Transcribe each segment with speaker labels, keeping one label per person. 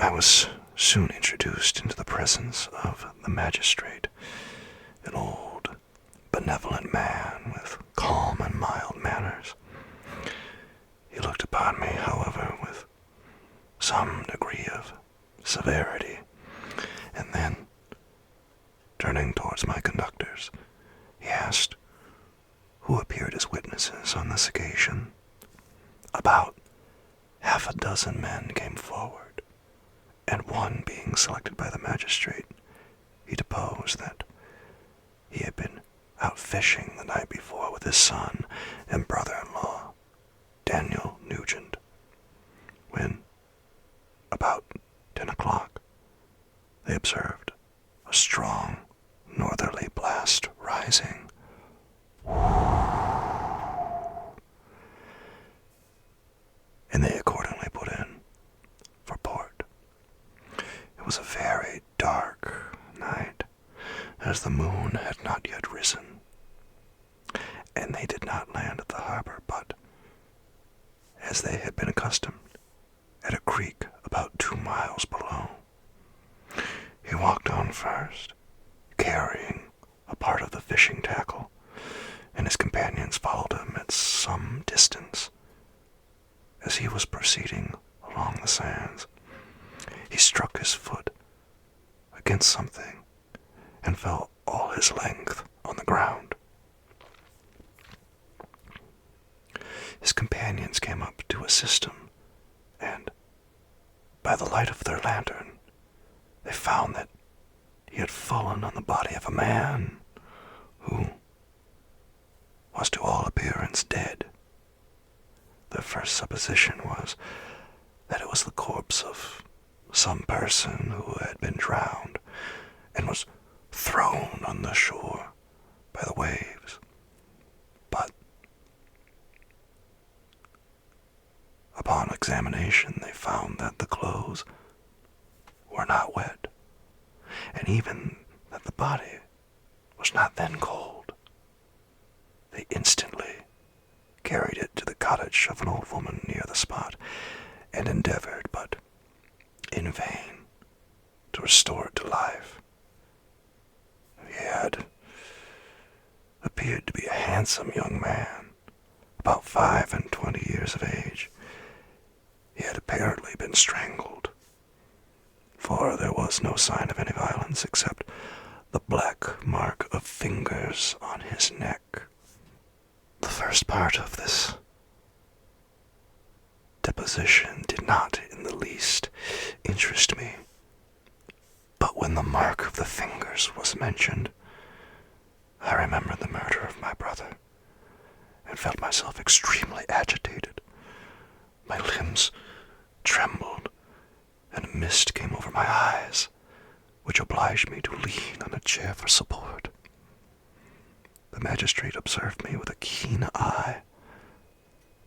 Speaker 1: I was soon introduced into the presence of the magistrate, an old, benevolent man with calm and mild manners. He looked upon me, however, with some degree of severity, and then, turning towards my conductors, he asked who appeared as witnesses on this occasion. About half a dozen men came forward, and one being selected by the magistrate, he deposed that he had been out fishing the night before with his son and brother-in-law, Daniel Nugent, when, about 10 o'clock, they observed a strong northerly blast rising. And they accordingly put in for port. It was a very dark night, as the moon had not yet risen, and they did not land at the harbor, but, as they had been accustomed, at a creek about 2 miles below. He walked on first, carrying a part of the fishing tackle, and his companions followed him at some distance. As he was proceeding along the sands, he struck his foot against something and fell all his length on the ground. His companions came up to assist him, and, by the light of their lantern, they found that he had fallen on the body of a man who was to all appearance dead. Their first supposition was that it was the corpse of some person who had been drowned and was thrown on the shore by the waves. But upon examination, they found that the clothes were not wet, and even that the body was not then cold. They instantly carried it to the cottage of an old woman near the spot, and endeavored, but in vain, to restore it to life. He had appeared to be a handsome young man, about 25 years of age. He had apparently been strangled, for there was no sign of any violence except the black mark of fingers on his neck. The first part of this deposition did not in the least interest me, but when the mark of the fingers was mentioned, I remembered the murder of my brother, and felt myself extremely agitated. My limbs trembled, and a mist came over my eyes, which obliged me to lean on a chair for support. The magistrate observed me with a keen eye,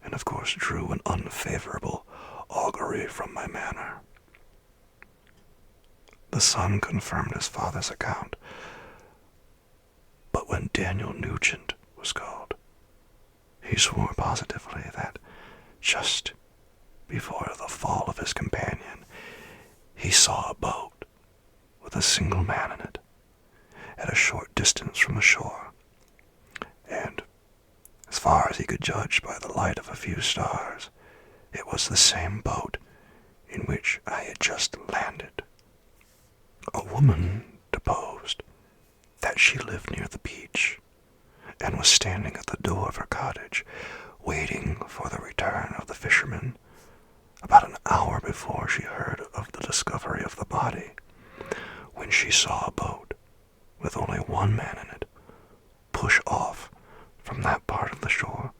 Speaker 1: and of course drew an unfavorable augury from my manner. The son confirmed his father's account, but when Daniel Nugent was called, he swore positively that just before the fall of his companion, he saw a boat with a single man in it at a short distance from the shore, and, as far as he could judge by the light of a few stars, it was the same boat in which I had just landed. A woman deposed that she lived near the beach, and was standing at the door of her cottage, waiting for the return of the fishermen, about an hour before she heard of the discovery of the body, when she saw a boat, with only one man in it, push off from that part of the shore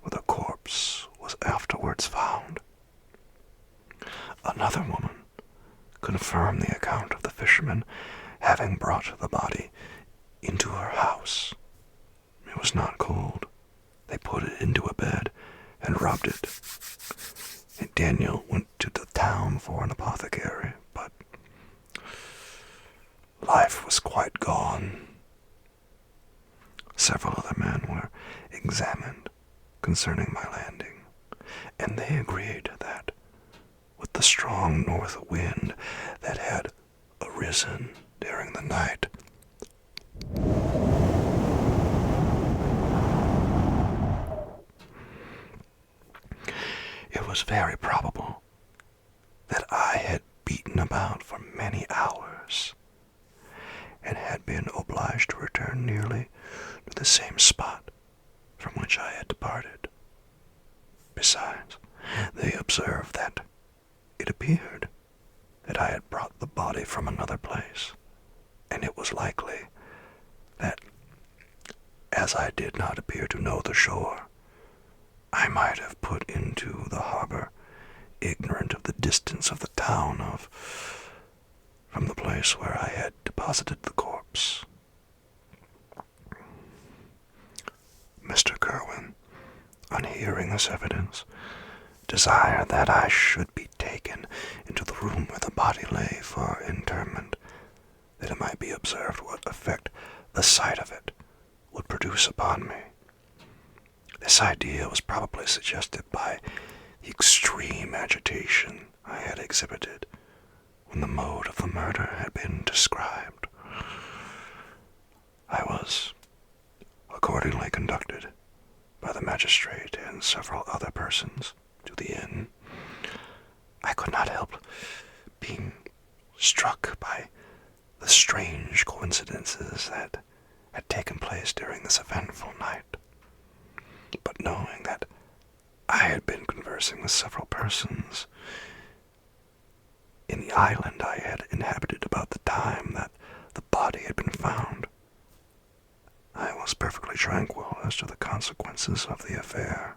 Speaker 1: where the corpse was afterwards found. Another woman confirmed the account of the fishermen having brought the body into her house. It was not cold. They put it into a bed and rubbed it. And Daniel went to the town for an apothecary, but life was quite gone. Several other men were examined concerning my landing, and they agreed that with the strong north wind that had arisen during the night. It was very probable that I had beaten about for many hours, and had been obliged to return nearly to the same spot from which I had departed. Besides, they observed that it appeared that I had brought the body from another place, and it was likely that, as I did not appear to know the shore, I might have put into the harbor, ignorant of the distance of the town from the place where I had deposited the corpse. Mr. Kerwin, on hearing this evidence, desired that I should be taken into the room where the body lay for interment, that it might be observed what effect the sight of it would produce upon me. This idea was probably suggested by the extreme agitation I had exhibited when the mode of the murder had been described. I was accordingly conducted by the magistrate and several other persons to the inn. I could not help being struck by the strange coincidences that had taken place during this eventful night. But knowing that I had been conversing with several persons in the island I had inhabited about the time that the body had been found, I was perfectly tranquil as to the consequences of the affair.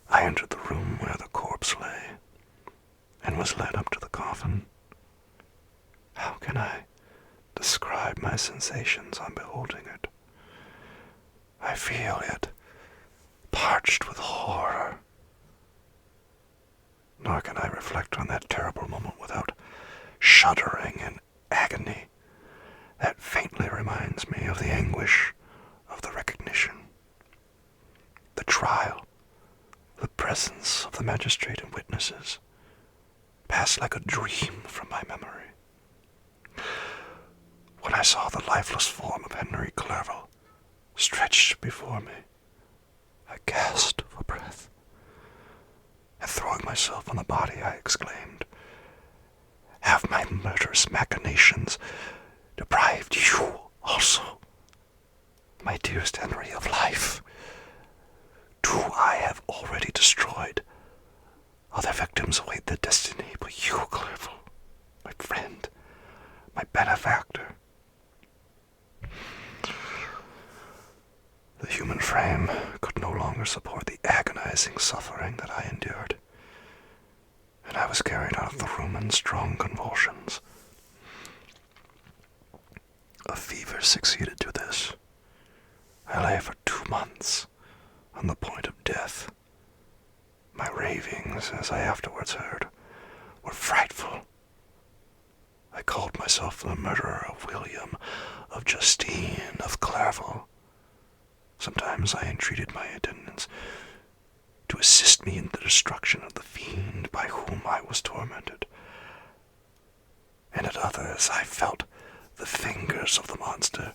Speaker 1: I entered the room where the corpse lay, and was led up to the coffin. How can I describe my sensations on beholding it? I feel yet parched with horror, nor can I reflect on that terrible moment without shuddering in agony that faintly reminds me of the anguish of the recognition. The trial, the presence of the magistrate and witnesses, passed like a dream from my memory. When I saw the lifeless form of Henry Clerval stretched before me, I gasped for breath, and throwing myself on the body, I exclaimed, "Have my murderous machinations deprived you also, my dearest Henry, of life? Do I have already destroyed? Other victims await their destiny, but you, Clerval, my friend, my benefactor." The human frame could no longer support the agonizing suffering that I endured, and I was carried out of the room in strong convulsions. A fever succeeded to this. I lay for 2 months on the point of death. My ravings, as I afterwards heard, were frightful. I called myself the murderer of William, of Justine, of Clerval. Sometimes I entreated my attendants to assist me in the destruction of the fiend by whom I was tormented, and at others I felt the fingers of the monster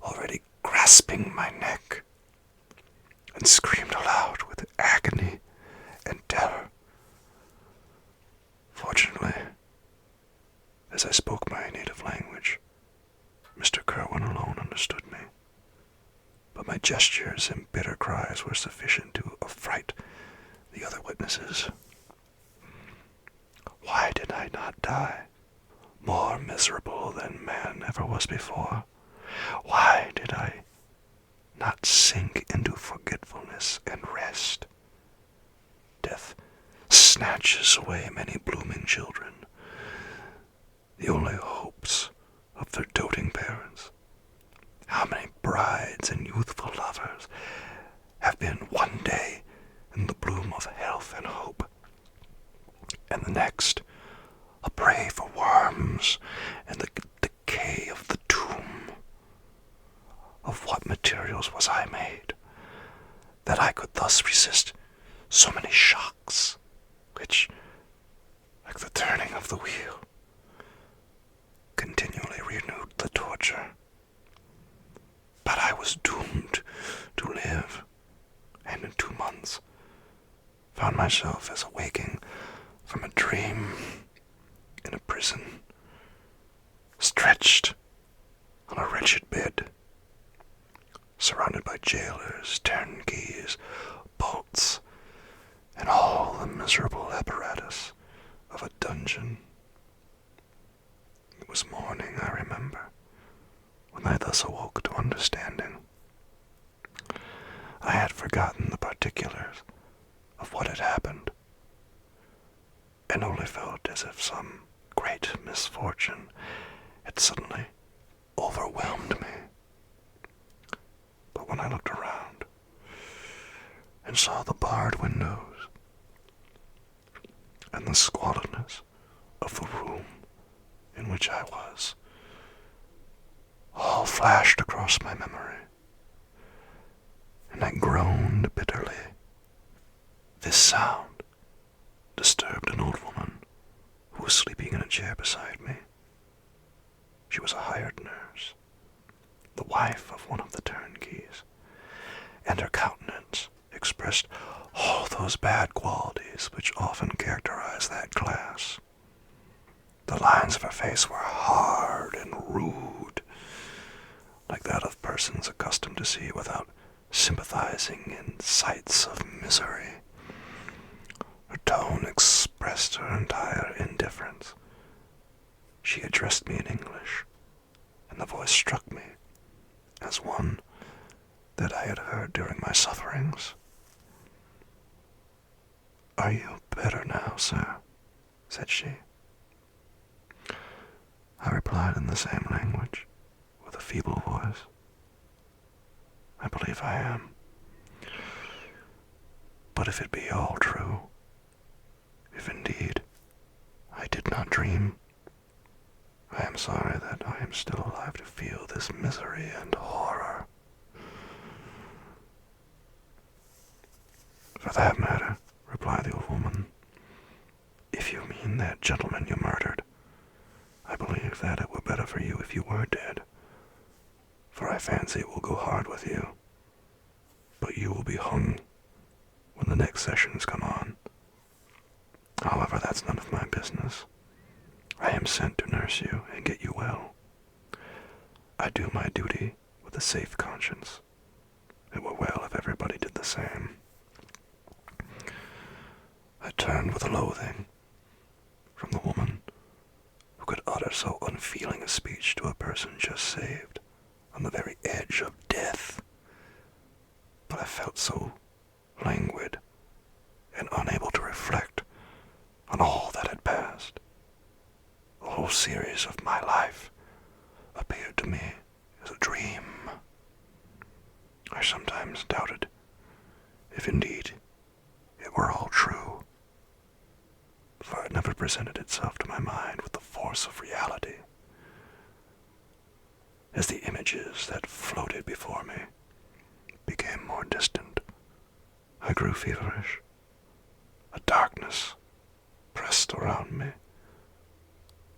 Speaker 1: already grasping my neck, and screamed aloud with agony and terror. Fortunately, as I spoke my native language, Mr. Kerwin alone understood me, but my gestures and bitter cries were sufficient to affright the other witnesses. Why did I not die more miserable than man ever was before? Why did I not sink into forgetfulness and rest? Death snatches away many blooming children, the only hopes of their doting parents. How many brides and youthful lovers have been one day in the bloom of health and hope, and the next a prey for worms and the decay of the tomb? Of what materials was I made, that I could thus resist so many shocks, which of the wheel continually renewed the torture. But I was doomed to live, and in 2 months found myself as awaking from a dream in a prison, stretched on a wretched bed, surrounded by jailers, turnkeys, bolts, and all the miserable apparatus of a dungeon. It was morning, I remember, when I thus awoke to understanding. I had forgotten the particulars of what had happened, and only felt as if some great misfortune had suddenly overwhelmed me. But when I looked around and saw the barred windows and the squalidness of the room in which I was, all flashed across my memory, and I groaned bitterly. This sound disturbed an old woman who was sleeping in a chair beside me. She was a hired nurse, the wife of one of the turnkeys, and her countenance expressed all those bad qualities which often characterize that class. The lines of her face were hard and rude, like that of persons accustomed to see without sympathizing in sights of misery. Her tone expressed her entire indifference. She addressed me in English, and the voice struck me as one that I had heard during my sufferings. "Are you better now, sir?" said she. I replied in the same language, with a feeble voice. "I believe I am. But if it be all true, if indeed I did not dream, I am sorry that I am still alive to feel this misery and horror." "For that matter," replied the old woman, "if you mean that gentleman you murdered, I believe that it were better for you if you were dead, for I fancy it will go hard with you. But you will be hung when the next sessions come on. However, that's none of my business. I am sent to nurse you and get you well. I do my duty with a safe conscience. It were well if everybody did the same." I turned with loathing from the woman who could utter so unfeeling a speech to a person just saved on the very edge of death. But I felt so languid and unable to reflect on all that had passed. The whole series of my life appeared to me as a dream. I sometimes doubted if indeed it were all true, for it never presented itself to my mind with the force of reality. As the images that floated before me became more distant, I grew feverish. A darkness pressed around me.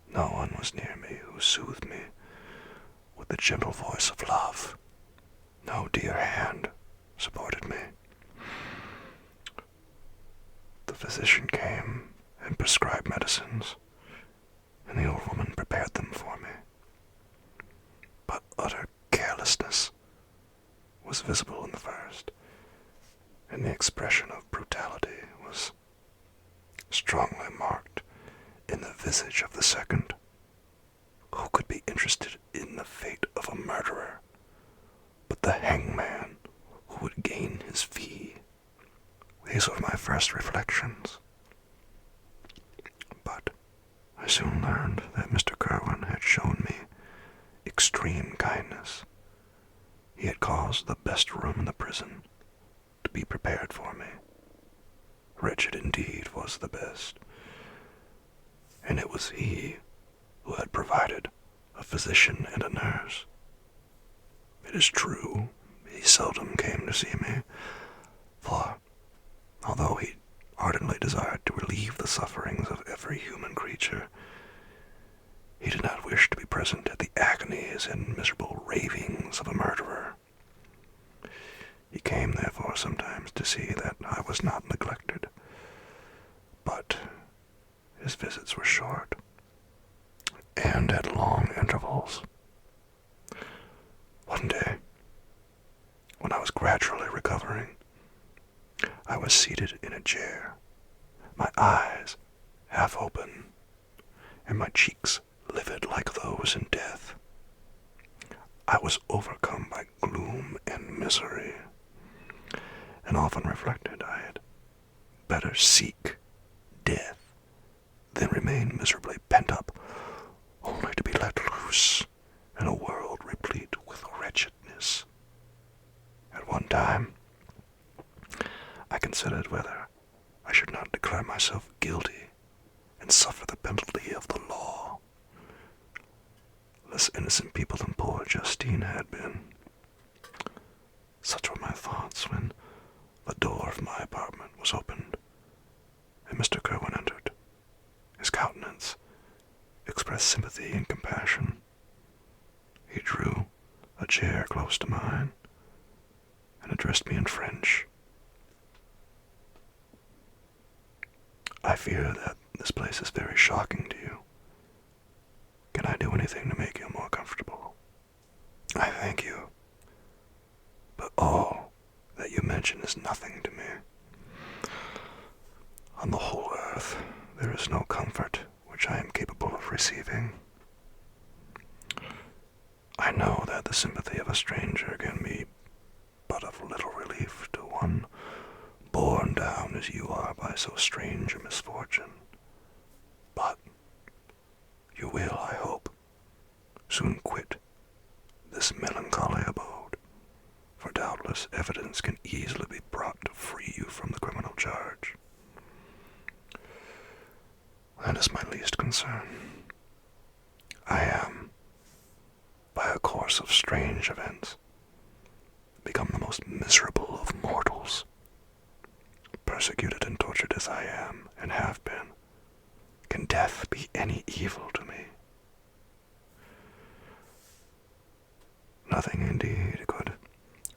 Speaker 1: No one was near me who soothed me with the gentle voice of love. No dear hand supported me. The physician came and prescribed medicines, and the old woman prepared them for me. But utter carelessness was visible in the first, and the expression of brutality was strongly marked in the visage of the second. Who could be interested in the fate of a murderer but the hangman who would gain his fee? These were my first reflections. But I soon learned that Mr. Kerwin had shown me extreme kindness. He had caused the best room in the prison to be prepared for me. Wretched indeed was the best, and it was he who had provided a physician and a nurse. It is true, he seldom came to see me, for although he ardently desired to relieve the sufferings of every human creature. He did not wish to be present at the agonies and miserable ravings of a murderer. He came, therefore, sometimes to see that I was not neglected, but his visits were short, and at long intervals. One day, when I was gradually recovering, I was seated in a chair, my eyes half open, and my cheeks livid like those in death. I was overcome by gloom and misery, and often reflected I had better seek death than remain miserably pent up, only to be let loose in a world replete with wretchedness. At one time, I considered whether I should not declare myself guilty and suffer the penalty of the law. Less innocent people than poor Justine had been. Such were my thoughts when the door of my apartment was opened, and Mr. Kerwin entered. His countenance expressed sympathy and compassion. He drew a chair close to mine and addressed me in French. "I fear that this place is very shocking to you. Can I do anything to make you more comfortable?" "I thank you, but all that you mention is nothing to me. On the whole earth, there is no comfort which I am capable of receiving. I know that the sympathy of a stranger can be but of little relief to one borne down as you are by so strange a misfortune. But you will, I hope, soon quit this melancholy abode, for doubtless evidence can easily be brought to free you from the criminal charge. That is my least concern. I am, by a course of strange events, become the most miserable of mortals. Persecuted and tortured as I am and have been, can death be any evil to me? Nothing indeed could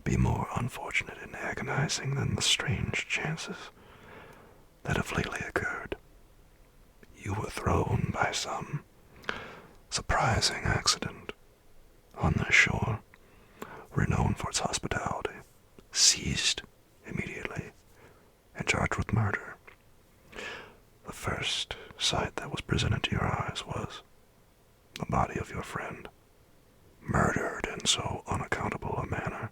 Speaker 1: be more unfortunate and agonizing than the strange chances that have lately occurred. You were thrown by some surprising accident on this shore, renowned for its hospitality, seized immediately, and charged with murder. The first sight that was presented to your eyes was the body of your friend, murdered in so unaccountable a manner,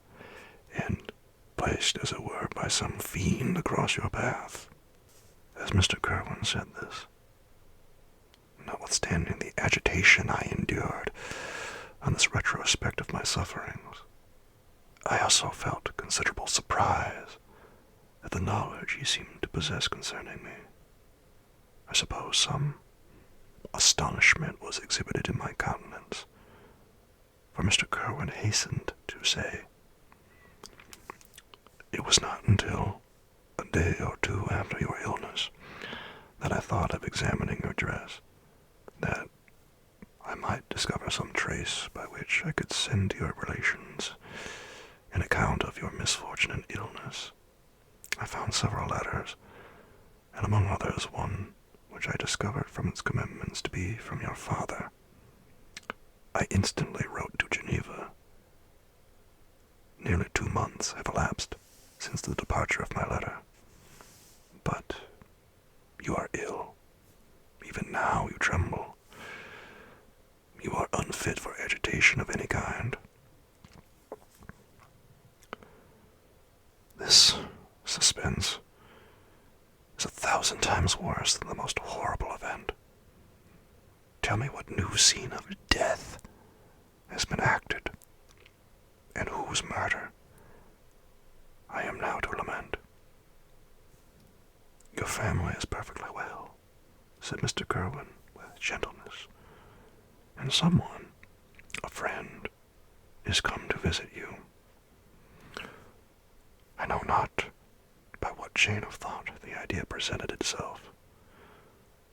Speaker 1: and placed, as it were, by some fiend across your path." As Mr. Kerwin said this, notwithstanding the agitation I endured on this retrospect of my sufferings, I also felt considerable surprise at the knowledge he seemed to possess concerning me. I suppose some astonishment was exhibited in my countenance, for Mr. Kerwin hastened to say, "It was not until a day or two after your illness that I thought of examining your dress, that I might discover some trace by which I could send to your relations an account of your misfortune and illness. I found several letters, and among others one which I discovered from its commitments to be from your father. I instantly wrote to Geneva. Nearly 2 months have elapsed since the departure of my letter. But you are ill. Even now you tremble. You are unfit for agitation of any kind. This suspense is 1,000 times worse than the most horrible event. Tell me what new scene of death has been acted, and whose murder I am now to lament." "Your family is perfectly well," said Mr. Kerwin with gentleness, "and someone, a friend, is come to visit you. I know not by what what chain of thought the idea presented itself,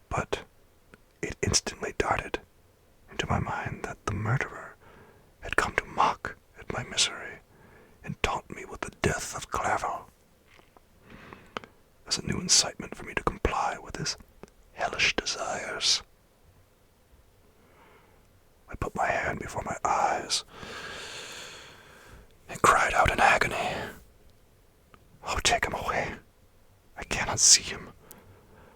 Speaker 1: but it instantly darted into my mind that the murderer had come to mock at my misery and taunt me with the death of Clerval, as a new incitement for me to comply with his hellish desires. I put my hand before my eyes and cried out in agony, "Oh, take him away. I cannot see him.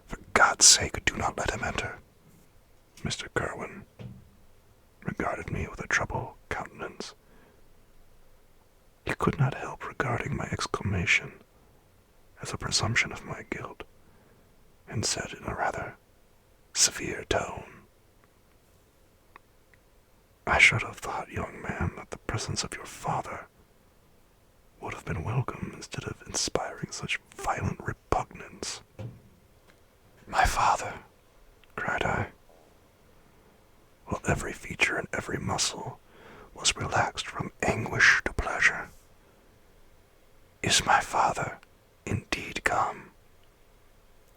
Speaker 1: For God's sake, do not let him enter." Mr. Kerwin regarded me with a troubled countenance. He could not help regarding my exclamation as a presumption of my guilt, and said in a rather severe tone, "I should have thought, young man, that the presence of your father would have been welcome instead of inspiring such violent repugnance." "My father," cried I, while every feature and every muscle was relaxed from anguish to pleasure. "Is my father indeed come?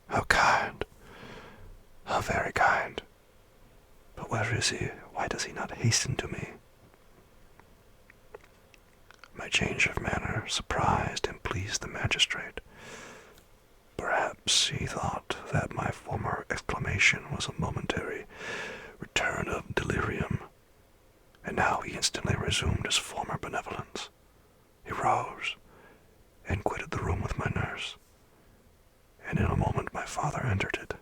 Speaker 1: How kind, how very kind. But where is he? Why does he not hasten to me?" My change of manner surprised and pleased the magistrate. Perhaps he thought that my former exclamation was a momentary return of delirium, and now he instantly resumed his former benevolence. He rose and quitted the room with my nurse, and in a moment my father entered it.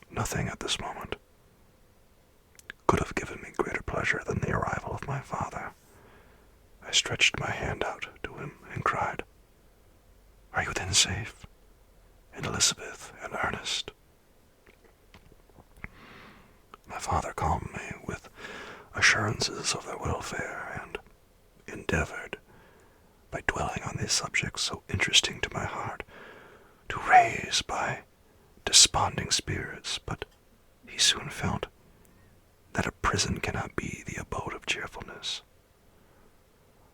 Speaker 1: Nothing at this moment could have given me greater pleasure than the arrival of my father. I stretched my hand out to him and cried, "Are you then safe? And Elizabeth and Ernest?" My father calmed me with assurances of their welfare, and endeavored, by dwelling on these subjects so interesting to my heart, to raise my desponding spirits, but he soon felt that a prison cannot be the abode of cheerfulness.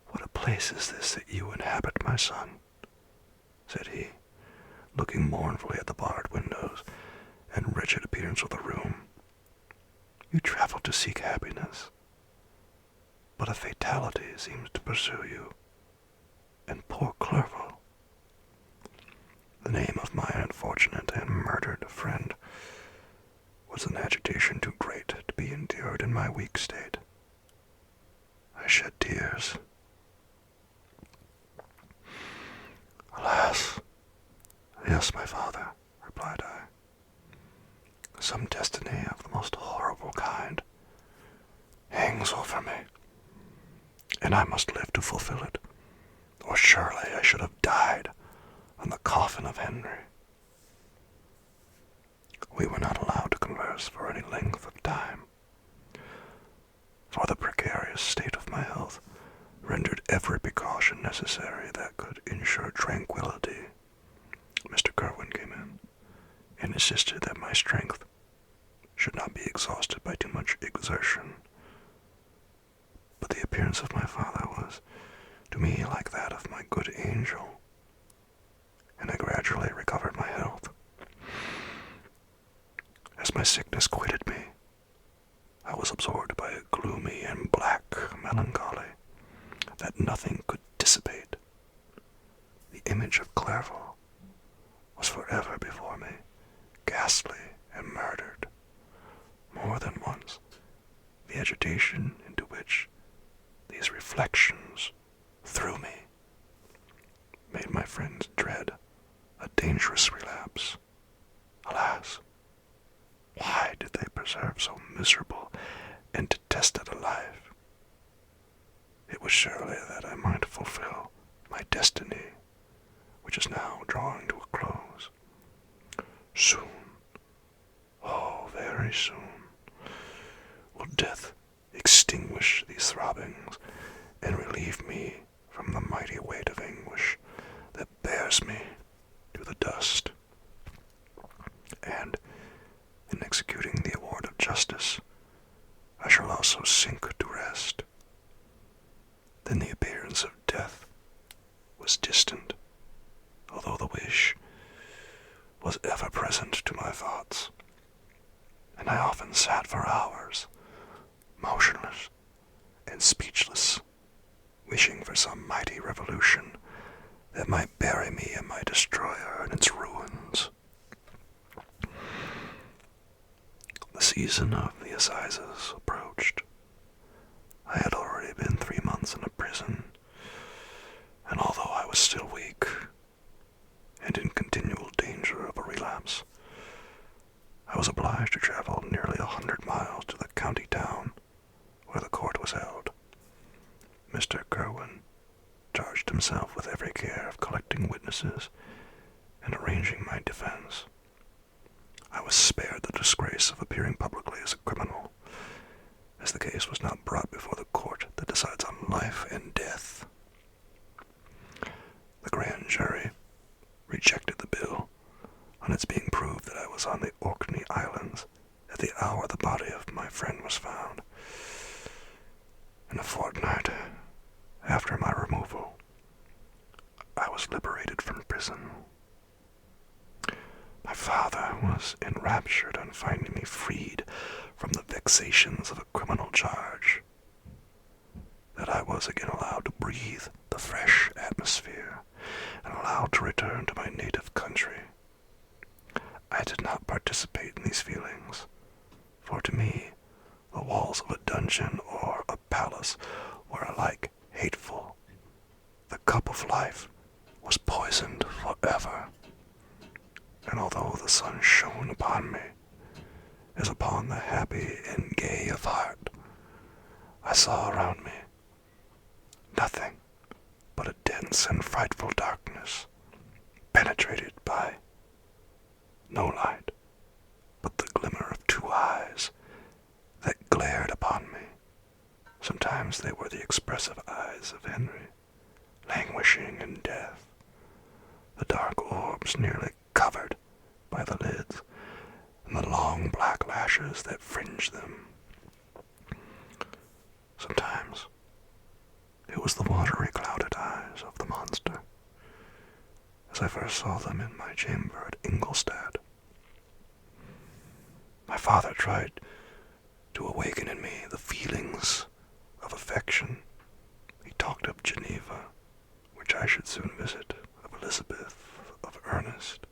Speaker 1: "What a place is this that you inhabit, my son?" said he, looking mournfully at the barred windows and wretched appearance of the room. "You travel to seek happiness, but a fatality seems to pursue you, and poor Clerval." The name of my unfortunate and murdered friend was an agitation too great to be endured in my weak state. I shed tears. "Alas, yes, my father," replied I. "Some destiny of the most horrible kind hangs over me, and I must live to fulfill it, or surely I should have died on the coffin of Henry." We were not allowed to converse for any length of time, for the precarious state of my health rendered every precaution necessary that could ensure tranquility. Mr. Kerwin came in, and insisted that my strength should not be exhausted by too much exertion. But the appearance of my father was to me like that of my good angel, and I gradually recovered my health. As my sickness quitted me, I was absorbed by a gloomy and black melancholy that nothing could dissipate. The image of Clerval was forever before me, ghastly and murdered. More than once, the agitation into which these reflections threw me made my friends dread a dangerous relapse. Alas, why did they preserve so miserable and detested a life? It was surely that I might fulfill my destiny, which is now drawing to a close. Soon, oh, very soon, will death extinguish these throbbings and relieve me from the mighty weight of anguish that bears me to the dust. And in executing the award of justice, I shall also sink to rest. Then the appearance of death was distant, although the wish and I often sat for hours, motionless and speechless, wishing for some mighty revolution that might bury me and my destroyer in its ruins. The season of the assizes approached. I had already been 3 months in a prison, and although I was still weak and in continual danger of a relapse, I was obliged to travel nearly 100 miles to the county town where the court was held. Mr. Kerwin charged himself with every care of collecting witnesses and arranging my defense. I was spared the disgrace of appearing publicly as a criminal, as the case was not brought before the court that decides on life and death. The grand jury rejected the bill on its being proved that I was on the Orkney Islands at the hour the body of my friend was found. In a fortnight after my removal, I was liberated from prison. My father was enraptured on finding me freed from the vexations of a criminal charge, that I was again allowed to breathe the fresh atmosphere and allowed to return to my native country. I did not participate in these feelings, for to me the walls of a dungeon or a palace were alike hateful. The cup of life was poisoned forever, and although the sun shone upon me, as upon the happy and gay of heart, I saw around me nothing but a dense and frightful darkness, penetrated by no light but the glimmer of 2 eyes that glared upon me. Sometimes they were the expressive eyes of Henry, languishing in death, the dark orbs nearly covered by the lids, and the long black lashes that fringed them. Sometimes it was the watery, clouded eyes of the monster, as I first saw them in my chamber at Ingolstadt. My father tried to awaken in me the feelings of affection. He talked of Geneva, which I should soon visit, of Elizabeth, of Ernest,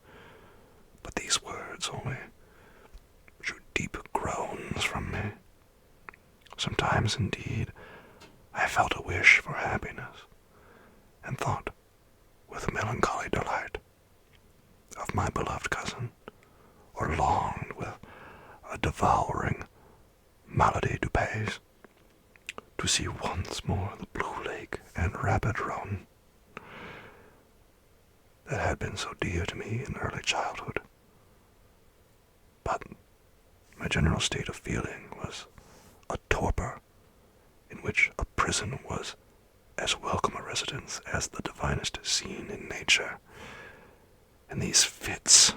Speaker 1: but these words only drew deep groans from me. Sometimes, indeed, I felt a wish for happiness, and thought, with melancholy delight, of my beloved cousin, or longed with a devouring malady du pays to see once more the blue lake and rapid Rhone that had been so dear to me in early childhood. But my general state of feeling was a torpor in which a prison was as welcome a residence as the divinest scene in nature, and these fits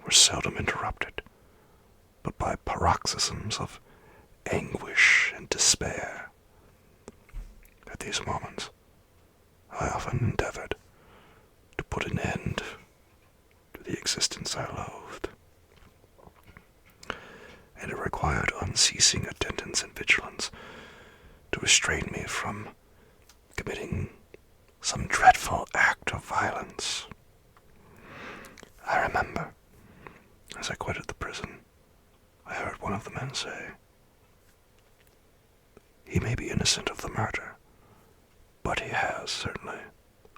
Speaker 1: were seldom interrupted but by paroxysms of anguish and despair. At these moments, I often endeavored to put an end to the existence I loathed, and it required unceasing attendance and vigilance to restrain me from committing some dreadful act of violence. I remember, as I quitted the prison, I heard one of the men say, "He may be innocent of the murder, but he has certainly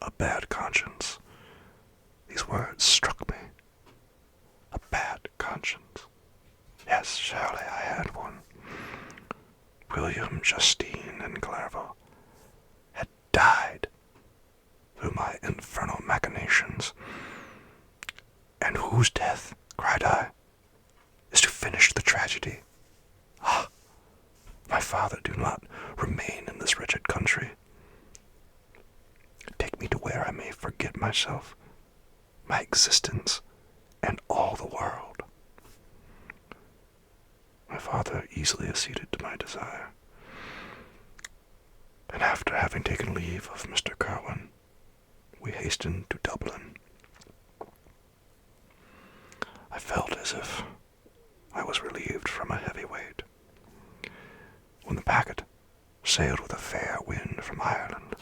Speaker 1: a bad conscience." These words struck me. A bad conscience. Yes, surely I had one. William, Justine, and Clerval had died through my infernal machinations. "And whose death," cried I, "is to finish the tragedy? Ah, my father, do not remain in this wretched country. Take me to where I may forget myself, my existence, and all the world." My father easily acceded to my desire, and after having taken leave of Mr. Kerwin, we hastened to Dublin. I felt as if I was relieved sailed with a fair wind from Ireland.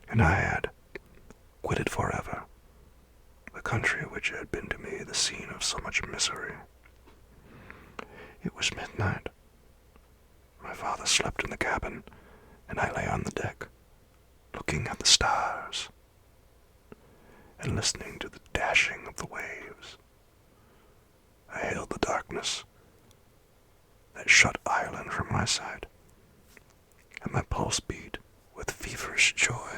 Speaker 1: And I had quitted forever the country which had been to me the scene of so much misery. It was midnight. My father slept in the cabin, and I lay on the deck, looking at the stars and listening to the dashing of the waves. I hailed the darkness that shut Ireland from my sight, and my pulse beat with feverish joy.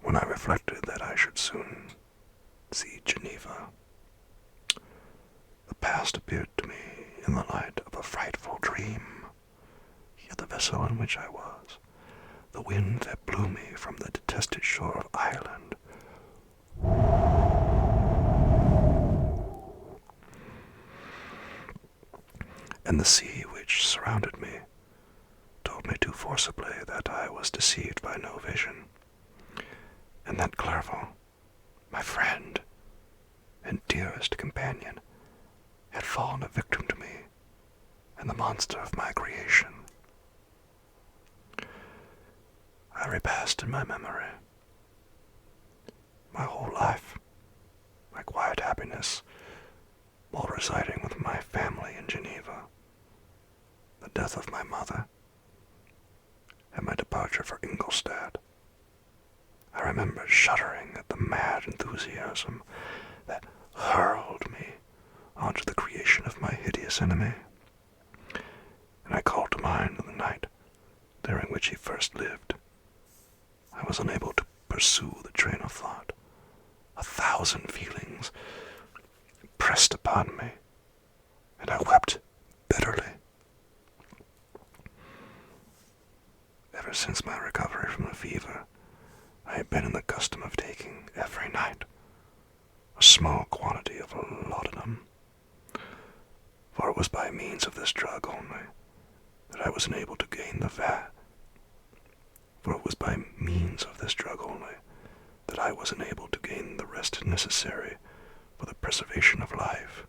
Speaker 1: When I reflected that I should soon see Geneva, the past appeared to me in the light of a frightful dream. Yet the vessel in which I was, the wind that blew me from the detested shore of Ireland, and the sea which surrounded me, told me too forcibly that I was deceived by no vision, and that Clerval, my friend and dearest companion, had fallen a victim to me and the monster of my creation. I repassed in my memory my whole life, my quiet happiness while residing with my family in Geneva, the death of my mother, and my departure for Ingolstadt. I remember shuddering at the mad enthusiasm that hurled me onto the creation of my hideous enemy, and I called to mind the night during which he first lived. I was unable to pursue the train of thought. 1,000 feelings pressed upon me, and I wept bitterly. Ever since my recovery from the fever, I had been in the custom of taking every night a small quantity of laudanum, for it was by means of this drug only that I was enabled to gain the rest necessary for the preservation of life.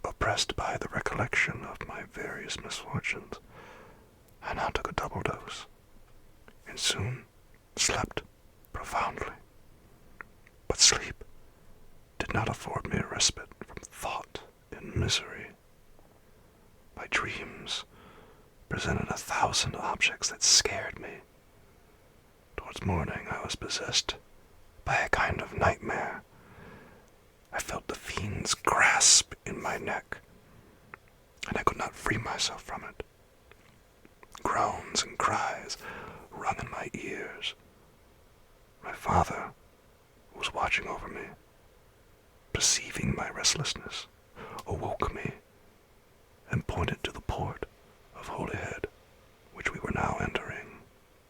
Speaker 1: Oppressed by the recollection of my various misfortunes, I now took a double dose, and soon slept profoundly. But sleep did not afford me a respite from thought and misery. My dreams presented 1,000 objects that scared me. Towards morning I was possessed by a kind of nightmare. I felt the fiend's grasp in my neck, and I could not free myself from it. Groans and cries rung in my ears. My father, who was watching over me, perceiving my restlessness, awoke me and pointed to the port of Holyhead.